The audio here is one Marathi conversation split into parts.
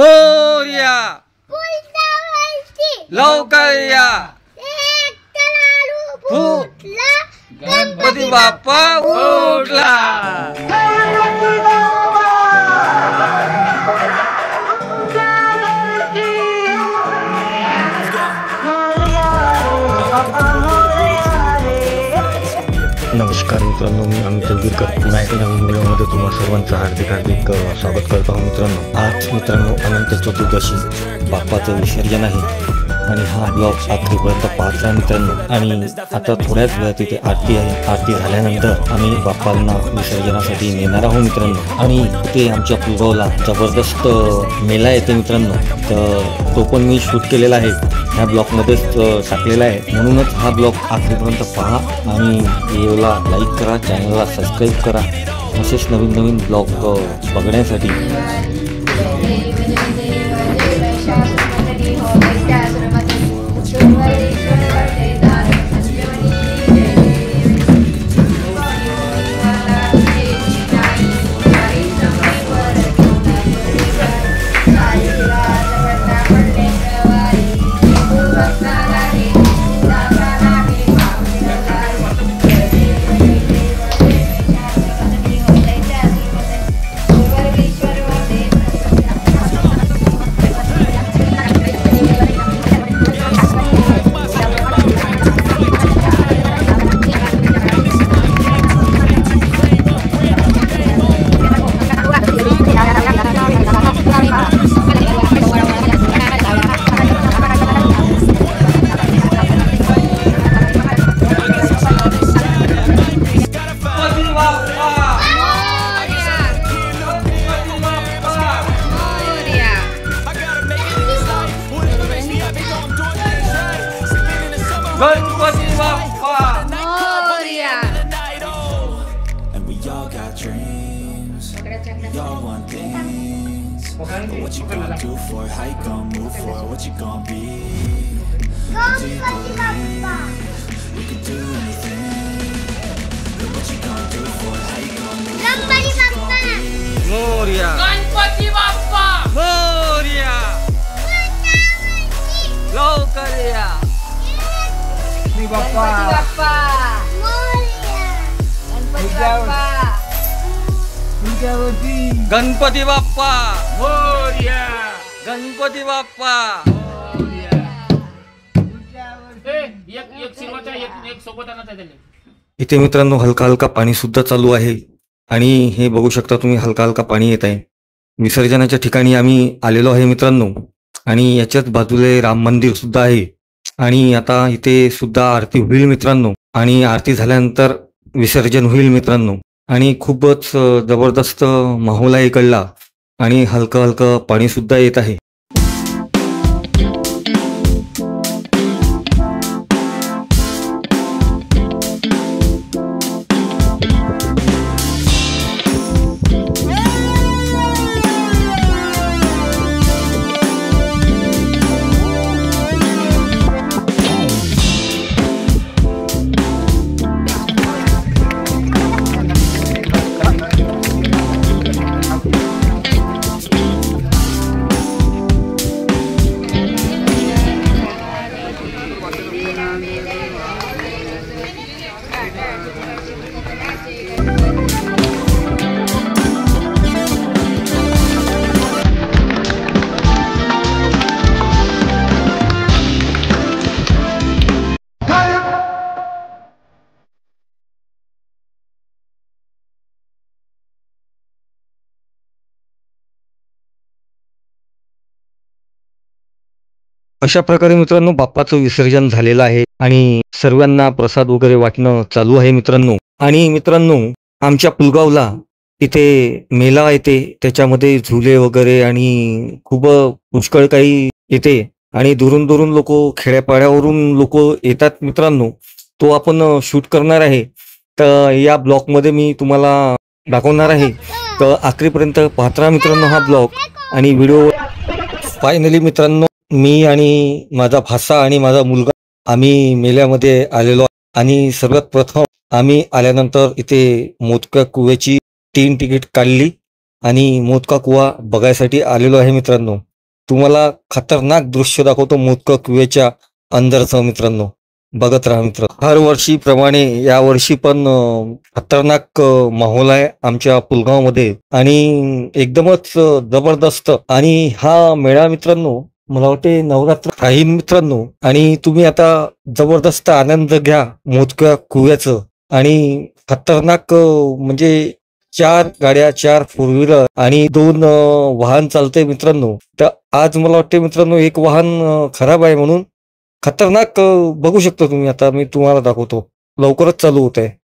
मोरया लवकर या गणपती बाप्पा उठला। नमस्कार मित्रांनो, मी अमित तलगीरकर पुन्हा एका नवीन व्हिडिओमध्ये तुम्हा सर्वांचं हार्दिक स्वागत करतो मित्रांनो। आज मित्रांनो अनंत चतुर्दशी, बाप्पाचं विसर्जन आहे आणि हा ब्लॉग आखरीपर्यंत पाहता मित्रांनो। आणि आता थोड्याच वेळात तिथे आरती आहे। आरती झाल्यानंतर आम्ही बाप्पांना विसर्जनासाठी नेणार आहोत मित्रांनो। आणि ते आमच्या पुलगावला जबरदस्त मेला येते मित्रांनो, तर तो पण मी शूट केलेला आहे, ह्या ब्लॉगमध्येच टाकलेला आहे। म्हणूनच हा ब्लॉग आखरीपर्यंत पहा आणि व्हिडिओला लाईक करा, चॅनलला सबस्क्राईब करा असेच नवीन नवीन ब्लॉग बघण्यासाठी। Ganpati Bappa Morya. And we all got dreams, we all want things, but what you gonna do for it? How you gonna move for it? What you gonna be? Do you believe we can do anything? But what you gonna do for it? How you gonna move for it? What you gonna be? Morya Ganpati Bappa Morya लवकर या गणपती बाप्पा गणपती बाप्पा मोरया गणपती बाप्पा इथे मित्रांनो हलका हलका पाणी सुद्धा चालू आहे आणि हे बघू शकता तुम्ही, हलका हलका पाणी येत आहे। विसर्जनाच्या ठिकाणी आम्ही आलेलो आहे मित्रांनो आणि याच्याच बाजूला राम मंदिर सुद्धा आहे आणि आता इथे सुद्धा आरती होईल मित्रांनो आणि आरती झाल्यानंतर विसर्जन होईल मित्रांनो आणि खूपच जबरदस्त माहोल आहे इकडला आणि हलकं हलकं पाणी सुद्धा येत आहे। अशा प्रकारे मित्रांनो बाप्पाचं विसर्जन झालेलं आहे आणि सर्वांना प्रसाद वगैरे वाटणं चालू आहे मित्रांनो। आणि मित्रांनो आमच्या पुलगावला तिथे मेला येते, त्याच्यामध्ये झुले वगैरे आणि खूप पुष्कळ काही येते आणि दुरून दुरून लोक, खेड्यापाड्यावरून लोक येतात मित्रांनो। तो आपण शूट करणार आहे, तर या ब्लॉगमध्ये मी तुम्हाला दाखवणार आहे, तर आखरीपर्यंत पाहत राहा मित्रांनो हा ब्लॉग आणि व्हिडिओ। फायनली मित्रांनो मी आणि माझा भाचा आणि माझा मुलगा आम्ही मेल्यामध्ये आलेलो आणि सर्वात प्रथम आम्ही आल्यानंतर इथे मोदका कुव्याची 3 तिकीट काढली आणि मोदका कुवा बघायसाठी आलेलो आहे मित्रांनो। तुम्हाला खतरनाक दृश्य दाखवतो मोदक कुवेच्या अंदरचं मित्रांनो. बघत राहा मित्र. हर वर्षीप्रमाणे यावर्षी पण खतरनाक माहोल आहे आमच्या पुलगावमध्ये आणि एकदमच जबरदस्त. आणि हा मेळा मित्रांनो मला वाटते नवरात्र राहील मित्रांनो. आणि तुम्ही आता जबरदस्त आनंद घ्या मोदका कुव्याचं. आणि खतरनाक म्हणजे 4 गाड्या, 4 फोर व्हीलर आणि 2 वाहन चालते मित्रांनो. तर आज मला वाटते मित्रांनो एक वाहन खराब आहे म्हणून खतरनाक बघू शकता तुम्ही. आता मी तुम्हाला दाखवतो. लवकरच चालू होत आहे.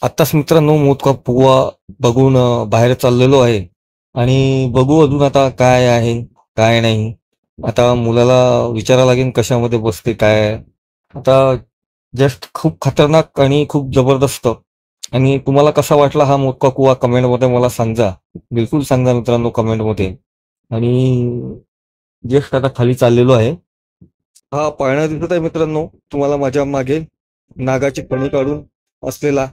आत्ताच मित्रांनो मोदका पुवा बघून बाहेर चाललेलो आहे आणि बघू अजून आता काय आहे काय नाही. आता मुलाला विचारायला लागेल कशामध्ये बसते काय. आता जस्ट खूप खतरनाक आणि खूप जबरदस्त. आणि तुम्हाला कसा वाटला हा मोदका कुवा कमेंटमध्ये मला सांगा, बिलकुल सांगा मित्रांनो कमेंटमध्ये. आणि जस्ट आता खाली चाललेलो आहे. हा पाळणा दिसत आहे मित्रांनो तुम्हाला माझ्या मागे नागाची कणी काढून असलेला.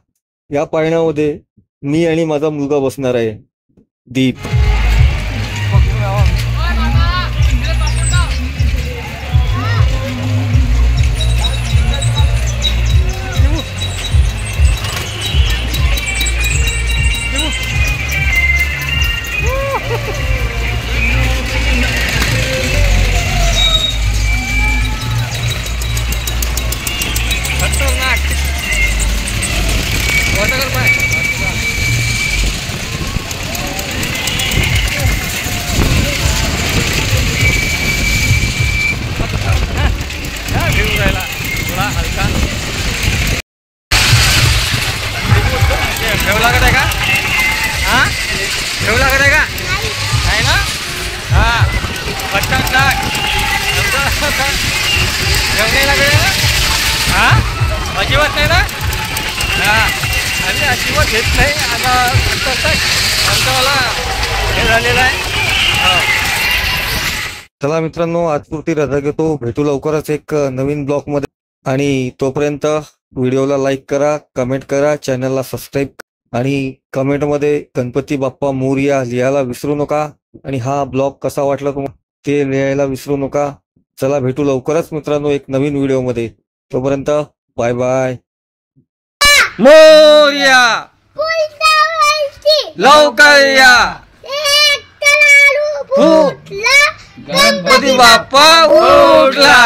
या पाळण्यामध्ये मी आणि माझा मुलगा बसणार आहे दीप. अजिबात घेत नाही. आता आमच्यावाला हे झालेला आहे. चला मित्रांनो, आजपुरती रजा घेतो. भेटू लवकरच एक नवीन ब्लॉग मध्ये. आणि तोपर्यंत व्हिडिओला लाईक करा, कमेंट करा, चॅनलला सबस्क्राईब आणि कमेंटमध्ये गणपती बाप्पा मोरया लिहायला विसरू नका. आणि हा ब्लॉग कसा वाटला तुम्हाला ते लिहायला विसरू नका. चला भेटू लवकरच मित्रांनो एक नवीन व्हिडिओमध्ये. तोपर्यंत बाय बाय. मोरया लवकर या. गणपती बाप्पा उठला.